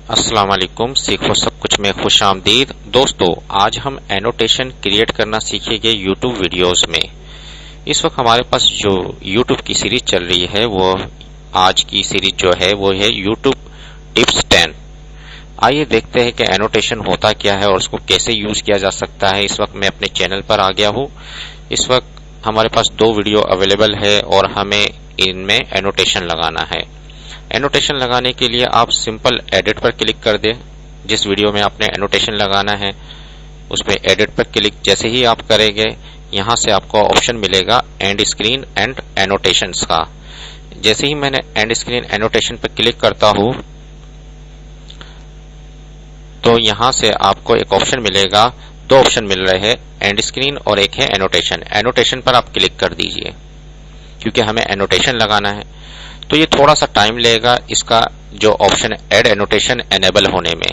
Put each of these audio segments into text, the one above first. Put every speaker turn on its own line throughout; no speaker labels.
अस्सलाम वालेकुम। सीखो सब कुछ में खुश आमदीद। दोस्तों, आज हम एनोटेशन क्रिएट करना सीखेंगे यूट्यूब वीडियोस में। इस वक्त हमारे पास जो यूट्यूब की सीरीज चल रही है वो आज की सीरीज जो है वो है यूट्यूब टिप्स 10। आइए देखते हैं कि एनोटेशन होता क्या है और उसको कैसे यूज किया जा सकता है। इस वक्त मैं अपने चैनल पर आ गया हूँ। इस वक्त हमारे पास 2 वीडियो अवेलेबल है और हमें इनमें एनोटेशन लगाना है। एनोटेशन लगाने के लिए आप सिंपल एडिट पर क्लिक कर दें। जिस वीडियो में आपने एनोटेशन लगाना है उसमें एडिट पर क्लिक जैसे ही आप करेंगे, यहां से आपको ऑप्शन मिलेगा एंड स्क्रीन एंड एनोटेशंस का। जैसे ही मैंने एंड स्क्रीन एनोटेशन पर क्लिक करता हूं तो यहां से आपको एक ऑप्शन मिलेगा। 2 ऑप्शन मिल रहे हैं, एंड स्क्रीन और एक है एनोटेशन। एनोटेशन पर आप क्लिक कर दीजिए क्योंकि हमें एनोटेशन लगाना है। तो ये थोड़ा सा टाइम लेगा इसका जो ऑप्शन ऐड एनोटेशन एनेबल होने में।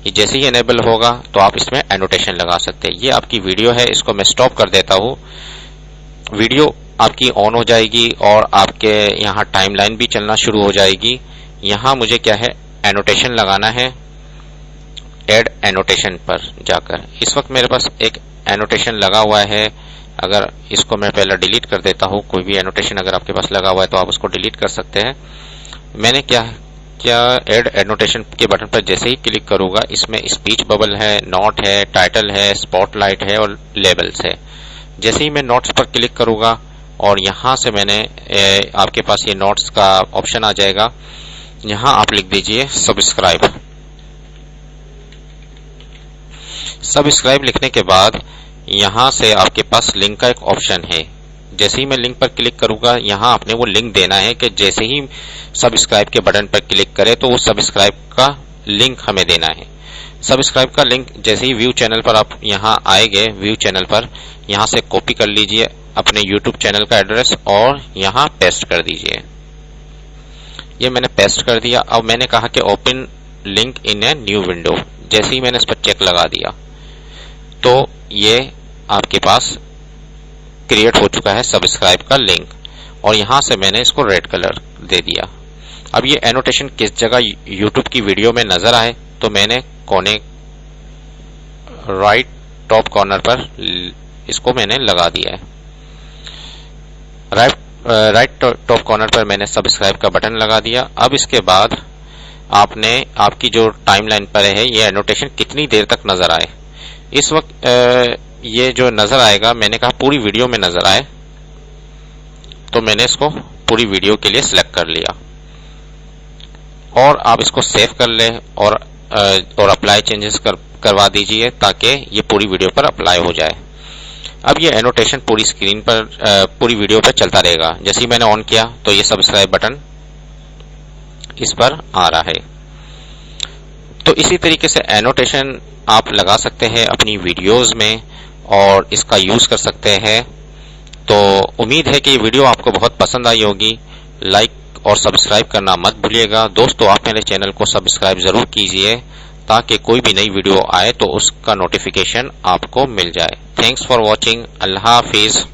ये जैसे ही एनेबल होगा तो आप इसमें एनोटेशन लगा सकते हैं। ये आपकी वीडियो है, इसको मैं स्टॉप कर देता हूँ। वीडियो आपकी ऑन हो जाएगी और आपके यहाँ टाइमलाइन भी चलना शुरू हो जाएगी। यहाँ मुझे क्या है, एनोटेशन लगाना है ऐड एनोटेशन पर जाकर। इस वक्त मेरे पास एक एनोटेशन लगा हुआ है। अगर इसको मैं पहले डिलीट कर देता हूं, कोई भी एनोटेशन अगर आपके पास लगा हुआ है तो आप उसको डिलीट कर सकते हैं। मैंने क्या ऐड एनोटेशन के बटन पर जैसे ही क्लिक करूंगा, इसमें स्पीच बबल है, नोट है, टाइटल है, स्पॉटलाइट है और लेबल्स है। जैसे ही मैं नोट्स पर क्लिक करूंगा और यहां से मैंने आपके पास ये नोट्स का ऑप्शन आ जाएगा। यहां आप लिख दीजिए सब्सक्राइब। सब्सक्राइब लिखने के बाद यहां से आपके पास लिंक का एक ऑप्शन है। जैसे ही मैं लिंक पर क्लिक करूंगा, यहां आपने वो लिंक देना है कि जैसे ही सब्सक्राइब के बटन पर क्लिक करें तो वो सब्सक्राइब का लिंक हमें देना है। सब्सक्राइब का लिंक जैसे ही व्यू चैनल पर आप यहां आएंगे, व्यू चैनल पर यहां से कॉपी कर लीजिए अपने यूट्यूब चैनल का एड्रेस और यहां पेस्ट कर दीजिए। ये मैंने पेस्ट कर दिया। अब मैंने कहा कि open link in a new window. जैसे ही मैंने इस पर चेक लगा दिया तो ये आपके पास क्रिएट हो चुका है सब्सक्राइब का लिंक और यहां से मैंने इसको रेड कलर दे दिया। अब ये एनोटेशन किस जगह यूट्यूब की वीडियो में नजर आए तो मैंने कोने राइट टॉप कॉर्नर पर इसको मैंने लगा दिया है। राइट टॉप कॉर्नर पर मैंने सब्सक्राइब का बटन लगा दिया। अब इसके बाद आपकी जो टाइमलाइन पर है ये एनोटेशन कितनी देर तक नजर आए। इस वक्त ये जो नजर आएगा, मैंने कहा पूरी वीडियो में नजर आए तो मैंने इसको पूरी वीडियो के लिए सिलेक्ट कर लिया और आप इसको सेव कर लें और अप्लाई चेंजेस करवा दीजिए ताकि ये पूरी वीडियो पर अप्लाई हो जाए। अब ये एनोटेशन पूरी स्क्रीन पर पूरी वीडियो पर चलता रहेगा। जैसे ही मैंने ऑन किया तो ये सब्सक्राइब बटन इस पर आ रहा है। तो इसी तरीके से एनोटेशन आप लगा सकते हैं अपनी वीडियोस में और इसका यूज कर सकते हैं। तो उम्मीद है कि ये वीडियो आपको बहुत पसंद आई होगी। लाइक और सब्सक्राइब करना मत भूलिएगा। दोस्तों, आप मेरे चैनल को सब्सक्राइब जरूर कीजिए ताकि कोई भी नई वीडियो आए तो उसका नोटिफिकेशन आपको मिल जाए। Thanks for watching. Allah Hafiz.